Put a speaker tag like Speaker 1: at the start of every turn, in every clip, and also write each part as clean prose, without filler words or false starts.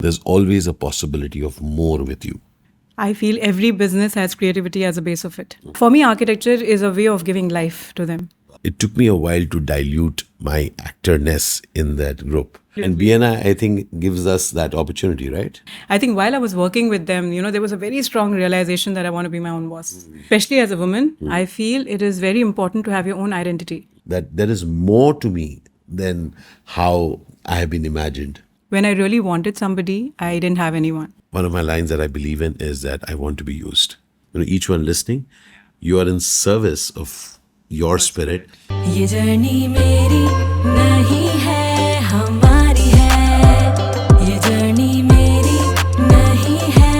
Speaker 1: There's always a possibility of more with you.
Speaker 2: I feel every business has creativity as a base of it. For me, architecture is a way of giving life to them.
Speaker 1: It took me a while to dilute my actorness in that group. And BNI, I think, gives us that opportunity, right?
Speaker 2: I think while I was working with them, there was a very strong realization that I want to be my own boss. Especially as a woman, I feel it is very important to have your own identity.
Speaker 1: That there is more to me than how I have been imagined.
Speaker 2: When I really wanted somebody, I didn't have anyone.
Speaker 1: One of my lines that I believe in is that I want to be used. Each one listening, you are in service of your spirit.
Speaker 3: ये journey मेरी नहीं है हमारी है ये journey मेरी नहीं है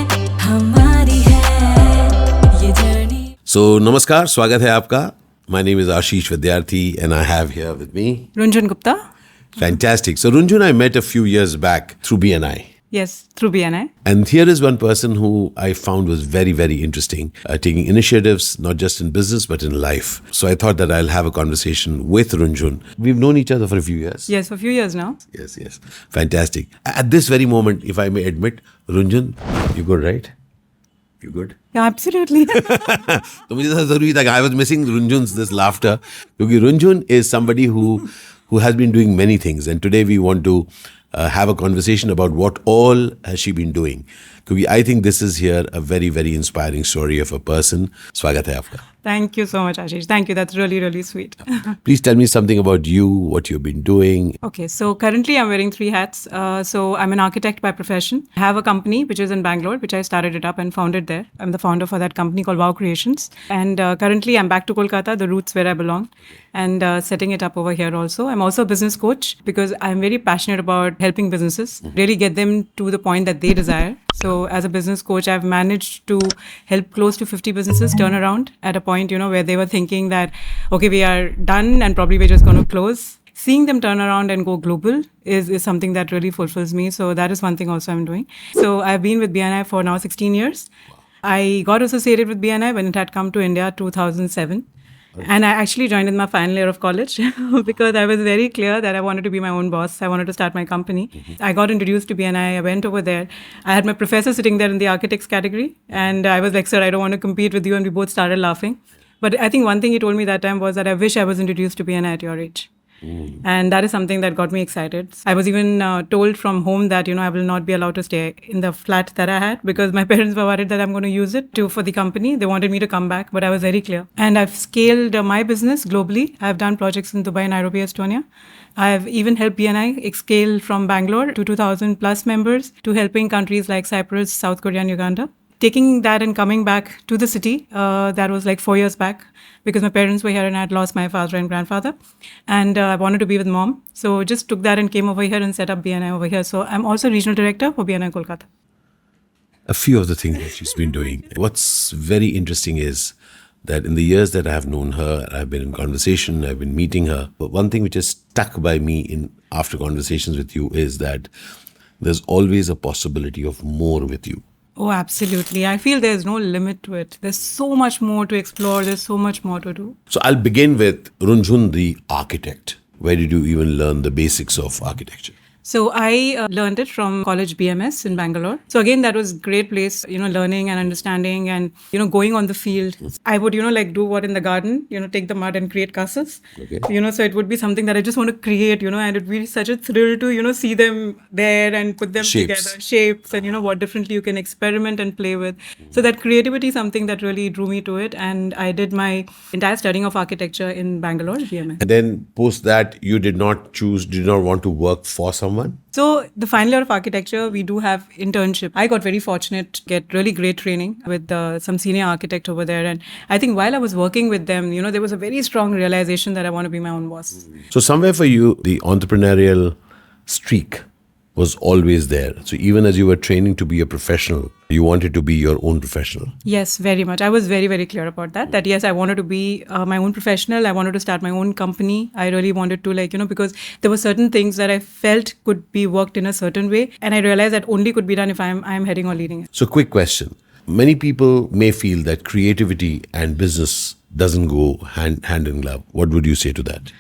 Speaker 3: हमारी है ये journey
Speaker 1: So, namaskar, swagat hai aapka. My name is Ashish Vidyarthi and I have here with me
Speaker 2: Runjhun Gupta?
Speaker 1: Fantastic. So, Runjhun, I met a few years back through BNI.
Speaker 2: Yes, through BNI.
Speaker 1: And here is one person who I found was very, very interesting, taking initiatives, not just in business, but in life. So I thought that I'll have a conversation with Runjhun. We've known each other for a few years.
Speaker 2: Yes, for a few years now.
Speaker 1: Yes. Fantastic. At this very moment, if I may admit, Runjhun, you good, right? You good?
Speaker 2: Yeah, absolutely.
Speaker 1: So I was missing Runjhun's this laughter. Because Runjhun is somebody who has been doing many things. And today we want to have a conversation about what all has she been doing. Because I think this is here a very, very inspiring story of a person. Swagat hai aapka.
Speaker 2: Thank you so much, Ashish. Thank you. That's really, really sweet.
Speaker 1: Please tell me something about you, what you've been doing.
Speaker 2: Okay, so currently I'm wearing 3 hats. So I'm an architect by profession. I have a company which is in Bangalore, which I started it up and founded there. I'm the founder for that company called Wow Creations. And currently I'm back to Kolkata, the roots where I belong, and setting it up over here also. I'm also a business coach because I'm very passionate about helping businesses, really get them to the point that they desire. So as a business coach, I've managed to help close to 50 businesses turn around at a point, where they were thinking that, okay, we are done and probably we're just going to close. Seeing them turn around and go global is something that really fulfills me. So that is one thing also I'm doing. So I've been with BNI for now 16 years. I got associated with BNI when it had come to India 2007. And I actually joined in my final year of college because I was very clear that I wanted to be my own boss. I wanted to start my company. I got introduced to BNI. I went over there. I had my professor sitting there in the architects category. And I was like, sir, I don't want to compete with you. And we both started laughing. But I think one thing he told me that time was that I wish I was introduced to BNI at your age. And that is something that got me excited. I was even told from home that, I will not be allowed to stay in the flat that I had because my parents were worried that I'm going to use it for the company. They wanted me to come back, but I was very clear. And I've scaled my business globally. I've done projects in Dubai, Nairobi, Estonia. I've even helped BNI scale from Bangalore to 2,000 plus members to helping countries like Cyprus, South Korea, and Uganda. Taking that and coming back to the city, that was like 4 years back because my parents were here and I had lost my father and grandfather. And I wanted to be with mom. So just took that and came over here and set up BNI over here. So I'm also regional director for BNI Kolkata.
Speaker 1: A few of the things that she's been doing. What's very interesting is that in the years that I have known her, I've been in conversation, I've been meeting her. But one thing which has stuck by me after conversations with you is that there's always a possibility of more with you.
Speaker 2: Oh, absolutely. I feel there's no limit to it. There's so much more to explore. There's so much more to do.
Speaker 1: So I'll begin with Runjhun, the architect. Where did you even learn the basics of architecture?
Speaker 2: So I learned it from college BMS in Bangalore. So again, that was a great place, learning and understanding and, going on the field. I would, do what in the garden, take the mud and create castles.
Speaker 1: Okay.
Speaker 2: So it would be something that I just want to create, and it would be such a thrill to, see them there and put them together, shapes and, what differently you can experiment and play with. So that creativity is something that really drew me to it. And I did my entire studying of architecture in Bangalore, BMS.
Speaker 1: And then post that, you did not want to work for someone?
Speaker 2: So the final year of architecture, we do have internship. I got very fortunate to get really great training with some senior architect over there. And I think while I was working with them, there was a very strong realization that I want to be my own boss.
Speaker 1: So somewhere for you, the entrepreneurial streak was always there. So even as you were training to be a professional, you wanted to be your own professional.
Speaker 2: Yes, very much. I was very, very clear about that. That yes, I wanted to be my own professional. I wanted to start my own company. I really wanted to because there were certain things that I felt could be worked in a certain way. And I realized that only could be done if I'm heading or leading it.
Speaker 1: So quick question. Many people may feel that creativity and business doesn't go hand in glove. What would you say to that?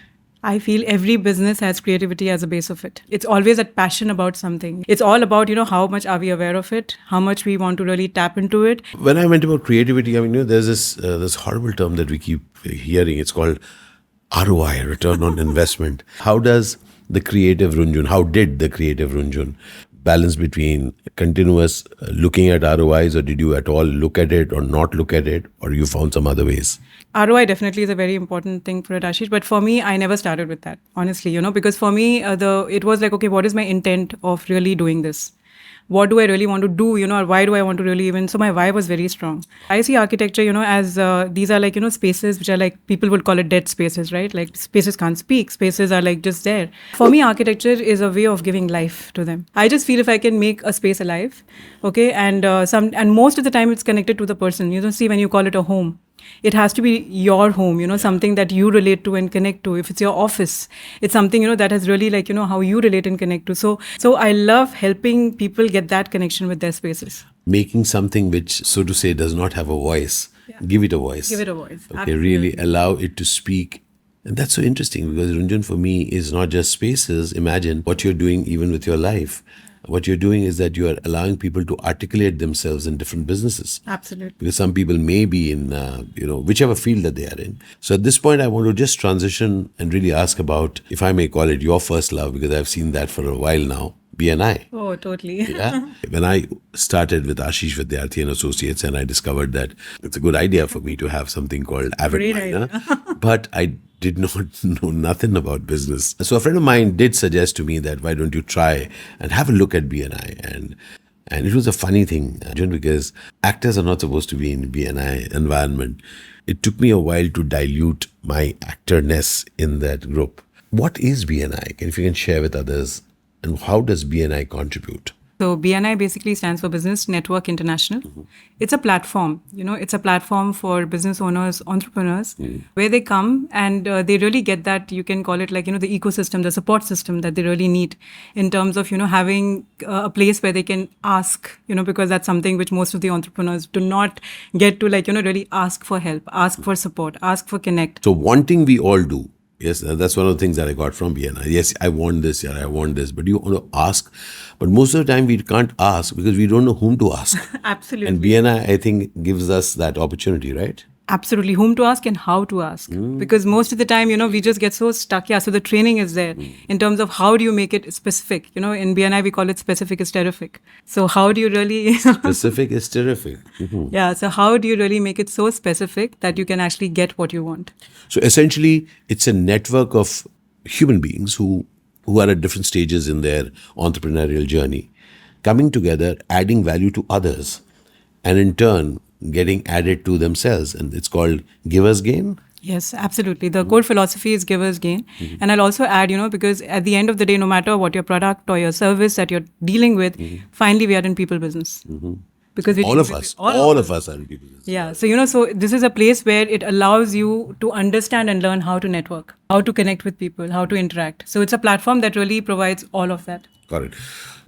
Speaker 2: I feel every business has creativity as a base of it. It's always that passion about something. It's all about, how much are we aware of it, how much we want to really tap into it.
Speaker 1: When I went about creativity, I mean, there's this horrible term that we keep hearing. It's called ROI, return on investment. How does the creative Runjhun, how did the creative Runjhun balance between continuous looking at ROIs, or did you at all look at it or not look at it, or you found some other ways?
Speaker 2: ROI definitely is a very important thing for it, Ashish. But for me, I never started with that, honestly, because for me, it was like, okay, what is my intent of really doing this? What do I really want to do, or why do I want to really even? So my why was very strong. I see architecture, as these are like, spaces which are like, people would call it dead spaces, right? Like spaces can't speak, spaces are like just there. For me, architecture is a way of giving life to them. I just feel if I can make a space alive, okay, and most of the time it's connected to the person. See, when you call it a home, it has to be your home, something that you relate to and connect to. If it's your office, it's something, that has really like, how you relate and connect to. So I love helping people get that connection with their spaces.
Speaker 1: Making something which, so to say, does not have a voice, give it a voice.
Speaker 2: Give it a voice.
Speaker 1: Okay,
Speaker 2: Absolutely.
Speaker 1: really allow it to speak. And that's so interesting because Runjhun for me is not just spaces. Imagine what you're doing even with your life. What you're doing is that you are allowing people to articulate themselves in different businesses.
Speaker 2: Absolutely.
Speaker 1: Because some people may be in, whichever field that they are in. So at this point, I want to just transition and really ask about, if I may call it your first love, because I've seen that for a while now, BNI.
Speaker 2: Oh, totally.
Speaker 1: Yeah. When I started with Ashish Vidyarthi and Associates, and I discovered that it's a good idea for me to have something called Avid
Speaker 2: Great
Speaker 1: Miner,
Speaker 2: idea.
Speaker 1: but I did not know nothing about business. So a friend of mine did suggest to me that why don't you try and have a look at BNI, and it was a funny thing, because actors are not supposed to be in BNI environment. It took me a while to dilute my actorness in that group. What is BNI? If you can share with others, and how does BNI contribute?
Speaker 2: So BNI basically stands for Business Network International. It's a platform, it's a platform for business owners, entrepreneurs, where they come and they really get that, you can call it like, the ecosystem, the support system that they really need in terms of, having a place where they can ask, because that's something which most of the entrepreneurs do not get to, like, really ask for help, ask for support, ask for connect.
Speaker 1: So wanting we all do. Yes, that's one of the things that I got from BNI. Yes, I want this, I want this. But you want to ask. But most of the time we can't ask because we don't know whom to ask.
Speaker 2: Absolutely.
Speaker 1: And BNI, I think, gives us that opportunity, right?
Speaker 2: Absolutely. Whom to ask and how to ask. Because most of the time, we just get so stuck. Yeah, so the training is there in terms of how do you make it specific. In BNI, we call it specific is terrific. So how do you really...
Speaker 1: Specific is terrific.
Speaker 2: Yeah, so how do you really make it so specific that you can actually get what you want?
Speaker 1: So essentially, it's a network of human beings who are at different stages in their entrepreneurial journey, coming together, adding value to others, and in turn, getting added to themselves. And it's called Giver's Gain.
Speaker 2: Yes, absolutely. The core philosophy is giver's gain. And I'll also add, because at the end of the day, no matter what your product or your service that you're dealing with, finally we are in people business. Because
Speaker 1: All of us are in people business.
Speaker 2: Yeah. So, so this is a place where it allows you to understand and learn how to network, how to connect with people, how to interact. So it's a platform that really provides all of that.
Speaker 1: Got it.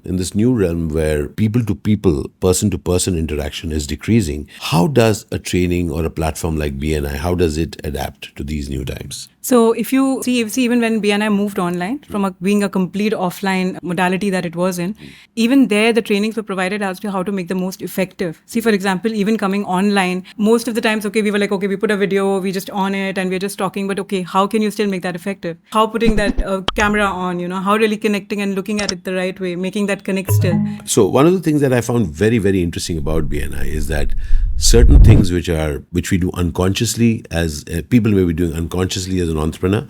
Speaker 1: In this new realm where people to people, person to person interaction is decreasing, how does a training or a platform like BNI, how does it adapt to these new times?
Speaker 2: So if you see, even when BNI moved online from being a complete offline modality that it was in, even there the trainings were provided as to how to make the most effective. See, for example, even coming online, most of the times, we were like, we put a video, we just on it and we're just talking, but how can you still make that effective? How putting that camera on, how really connecting and looking at it the right way, making that connect still.
Speaker 1: So one of the things that I found very, very interesting about BNI is that certain things which we do unconsciously, as people may be doing unconsciously as an entrepreneur,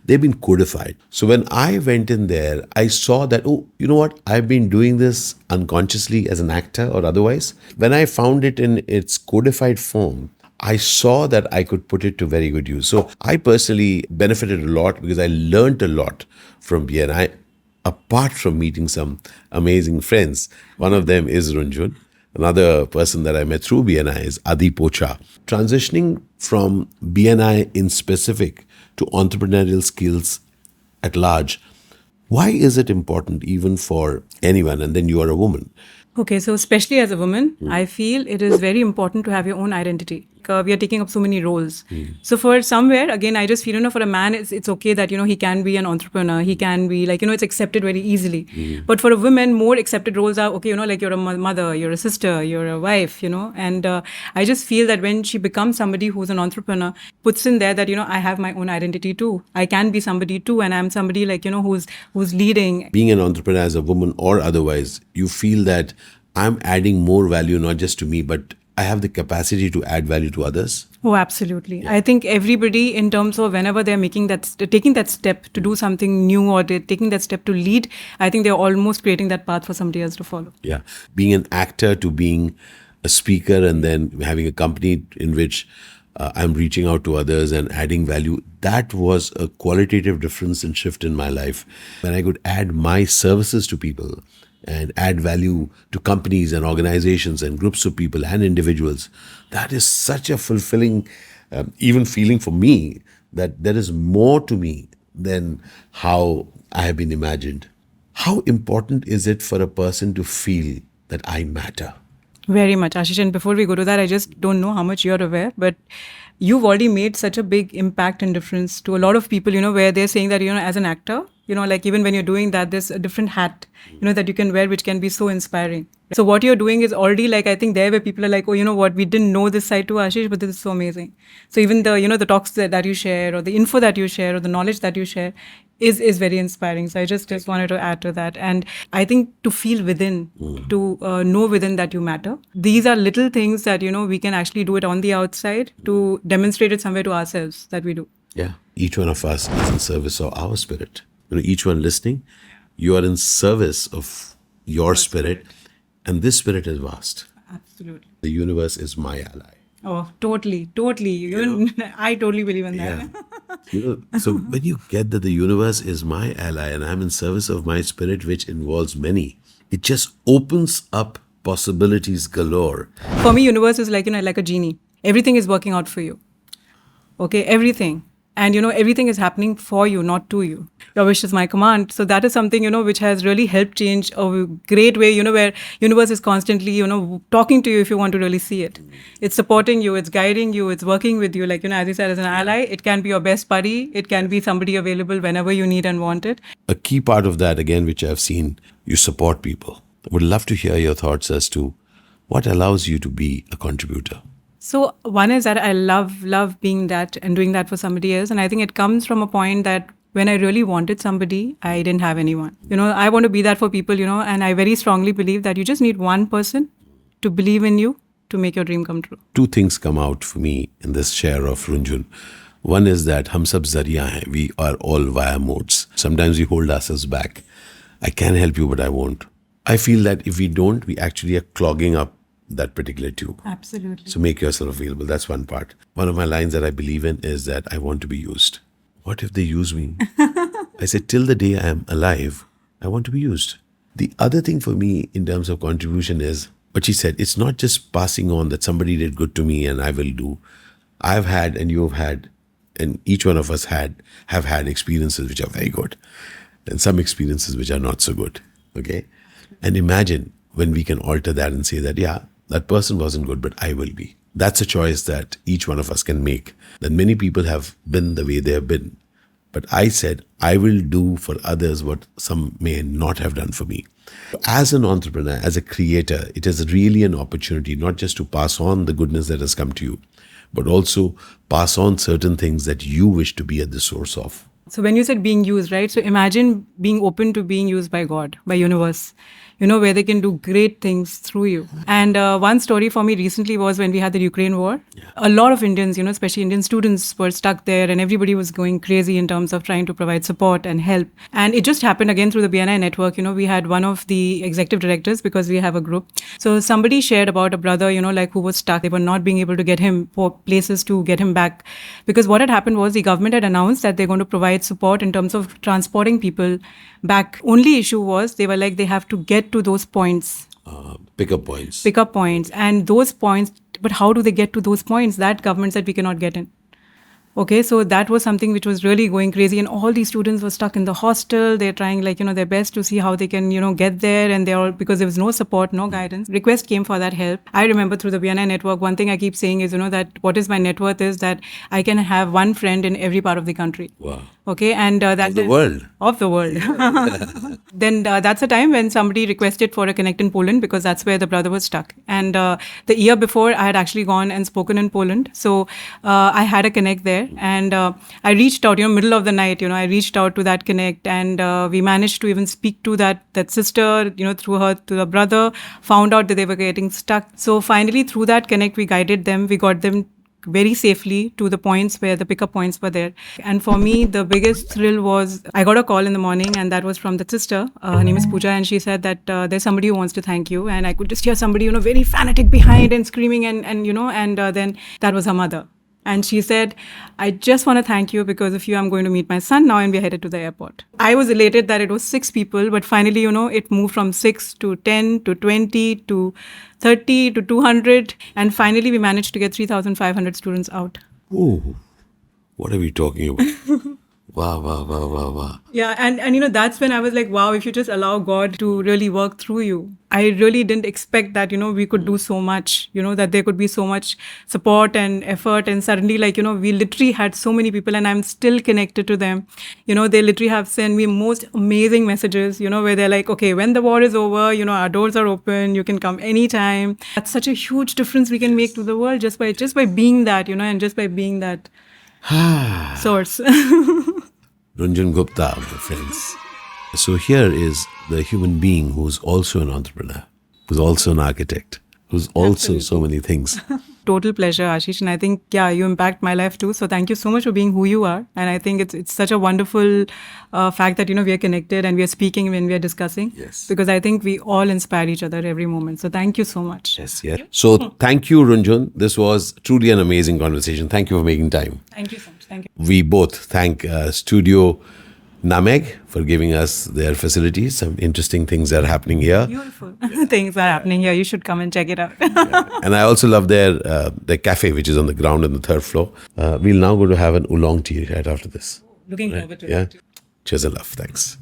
Speaker 1: they've been codified. So when I went in there, I saw that, you know what? I've been doing this unconsciously as an actor or otherwise. When I found it in its codified form, I saw that I could put it to very good use. So I personally benefited a lot because I learned a lot from BNI, apart from meeting some amazing friends. One of them is Runjhun. Another person that I met through BNI is Adi Pocha. Transitioning from BNI in specific to entrepreneurial skills at large, why is it important even for anyone? And then you are a woman.
Speaker 2: Okay, so especially as a woman, I feel it is very important to have your own identity. We are taking up so many roles. So for somewhere, again, I just feel, for a man, it's okay that, he can be an entrepreneur. He can be like, it's accepted very easily. But for a woman, more accepted roles are, okay, like you're a mother, you're a sister, you're a wife, and I just feel that when she becomes somebody who's an entrepreneur, puts in there that, I have my own identity too. I can be somebody too. And I'm somebody like, who's leading.
Speaker 1: Being an entrepreneur as a woman or otherwise, you feel that I'm adding more value, not just to me, but I have the capacity to add value to others.
Speaker 2: Oh, absolutely. I think everybody, in terms of whenever they're taking that step to do something new, or they're taking that step to lead, I think they're almost creating that path for somebody else to follow.
Speaker 1: Yeah. Being an actor to being a speaker and then having a company in which I'm reaching out to others and adding value, that was a qualitative difference and shift in my life. When I could add my services to people and add value to companies and organizations and groups of people and individuals, that is such a fulfilling, even feeling for me, that there is more to me than how I have been imagined. How important is it for a person to feel that I matter?
Speaker 2: Very much, Ashish. And before we go to that, I just don't know how much you're aware, but you've already made such a big impact and difference to a lot of people, where they're saying that, as an actor, like even when you're doing that, there's a different hat, that you can wear, which can be so inspiring. So what you're doing is already like, I think there where people are like, oh, you know what, we didn't know this side to Ashish, but this is so amazing. So even the, the talks that you share, or the info that you share, or the knowledge that you share is very inspiring. So I just wanted to add to that. And I think to feel within, to know within that you matter, these are little things that, we can actually do it on the outside to demonstrate it somewhere to ourselves that we do.
Speaker 1: Yeah. Each one of us is in service of our spirit. Each one listening, you are in service of your spirit, and this spirit is vast.
Speaker 2: Absolutely.
Speaker 1: The universe is my ally.
Speaker 2: Oh, totally. I totally believe in that.
Speaker 1: Yeah. So when you get that the universe is my ally and I'm in service of my spirit, which involves many, it just opens up possibilities galore.
Speaker 2: For me, universe is like, like a genie. Everything is working out for you. Okay, everything. And, everything is happening for you, not to you. Your wish is my command. So that is something, which has really helped change a great way, where universe is constantly, talking to you if you want to really see it. It's supporting you, it's guiding you, it's working with you. Like, as you said, as an ally, it can be your best buddy. It can be somebody available whenever you need and want it.
Speaker 1: A key part of that, again, which I've seen, you support people. I would love to hear your thoughts as to what allows you to be a contributor.
Speaker 2: So one is that I love being that and doing that for somebody else. And I think it comes from a point that when I really wanted somebody, I didn't have anyone. I want to be that for people, and I very strongly believe that you just need one person to believe in you to make your dream come true.
Speaker 1: Two things come out for me in this share of Runjhun. One is that hum sab zariya hai. We are all via modes. Sometimes we hold ourselves back. I can help you, but I won't. I feel that if we don't, we actually are clogging up that particular tube.
Speaker 2: Absolutely.
Speaker 1: So make yourself available. That's one part. One of my lines that I believe in is that I want to be used. What if they use me? I said, till the day I am alive, I want to be used. The other thing for me in terms of contribution is what she said. It's not just passing on that somebody did good to me and I will do. I've had and you have had, and each one of us have had experiences which are very good and some experiences which are not so good. Okay? And imagine when we can alter that and say that, yeah, that person wasn't good, but I will be. That's a choice that each one of us can make. That many people have been the way they have been. But I said, I will do for others what some may not have done for me. As an entrepreneur, as a creator, it is really an opportunity not just to pass on the goodness that has come to you, but also pass on certain things that you wish to be at the source of.
Speaker 2: So when you said being used, right? So imagine being open to being used by God, by universe, where they can do great things through you. And one story for me recently was when we had the Ukraine war. Yeah. A lot of Indians, especially Indian students were stuck there and everybody was going crazy in terms of trying to provide support and help. And it just happened again through the BNI network. We had one of the executive directors, because we have a group. So somebody shared about a brother, who was stuck. They were not being able to get him for places to get him back. Because what had happened was the government had announced that they're going to provide support in terms of transporting people back. Only issue was they were like, they have to get to those points.
Speaker 1: Pickup points.
Speaker 2: Pickup points. And those points, but how do they get to those points? That government said we cannot get in. Okay, so that was something which was really going crazy, and all these students were stuck in the hostel. They're trying their best to see how they can get there, and they're all, because there was no support, no guidance. Request came for that help. I remember through the BNI network, one thing I keep saying is that what is my net worth is that I can have one friend in every part of the country.
Speaker 1: Wow.
Speaker 2: Okay, and that's
Speaker 1: The world.
Speaker 2: of the world. Then that's a time when somebody requested for a connect in Poland, because that's where the brother was stuck. And the year before, I had actually gone and spoken in Poland. So I had a connect there, and I reached out, middle of the night, I reached out to that connect, and we managed to even speak to that sister, through her to the brother, found out that they were getting stuck. So finally, through that connect, we guided them, we got them very safely to the points where the pickup points were there. And for me, the biggest thrill was I got a call in the morning, and that was from the sister. Her name is Pooja, and she said that there's somebody who wants to thank you. And I could just hear somebody, very fanatic behind and screaming, and then that was her mother. And she said, I just want to thank you, because of you, I'm going to meet my son now, and we're headed to the airport. I was elated that it was 6 people, but finally, it moved from 6 to 10 to 20 to 30 to 200. And finally, we managed to get 3,500 students out.
Speaker 1: Ooh, what are we talking about? Wow.
Speaker 2: Yeah, and that's when I was like, wow, if you just allow God to really work through you. I really didn't expect that, we could do so much, that there could be so much support and effort. And suddenly, we literally had so many people, and I'm still connected to them. They literally have sent me most amazing messages, where they're like, okay, when the war is over, our doors are open, you can come anytime. That's such a huge difference we can make to the world just by being that, and just by being that source.
Speaker 1: Runjhun Gupta, my friends. So here is the human being who's also an entrepreneur, who's also an architect, who's also so many things.
Speaker 2: Total pleasure, Ashish. And I think, you impact my life too. So thank you so much for being who you are. And I think it's such a wonderful fact that, we are connected and we are speaking when we are discussing.
Speaker 1: Yes.
Speaker 2: Because I think we all inspire each other every moment. So thank you so much.
Speaker 1: Yes. So thank you, Runjhun. This was truly an amazing conversation. Thank you for making time.
Speaker 2: Thank you so much. Thank you.
Speaker 1: We both thank Studio Nameg for giving us their facilities. Some interesting things are happening here.
Speaker 2: Beautiful things are happening here. You should come and check it out.
Speaker 1: And I also love their cafe, which is on the ground on the 3rd floor. We'll now go to have an oolong tea right after this.
Speaker 2: Looking forward to
Speaker 1: Yeah.
Speaker 2: it.
Speaker 1: Cheers and love. Thanks.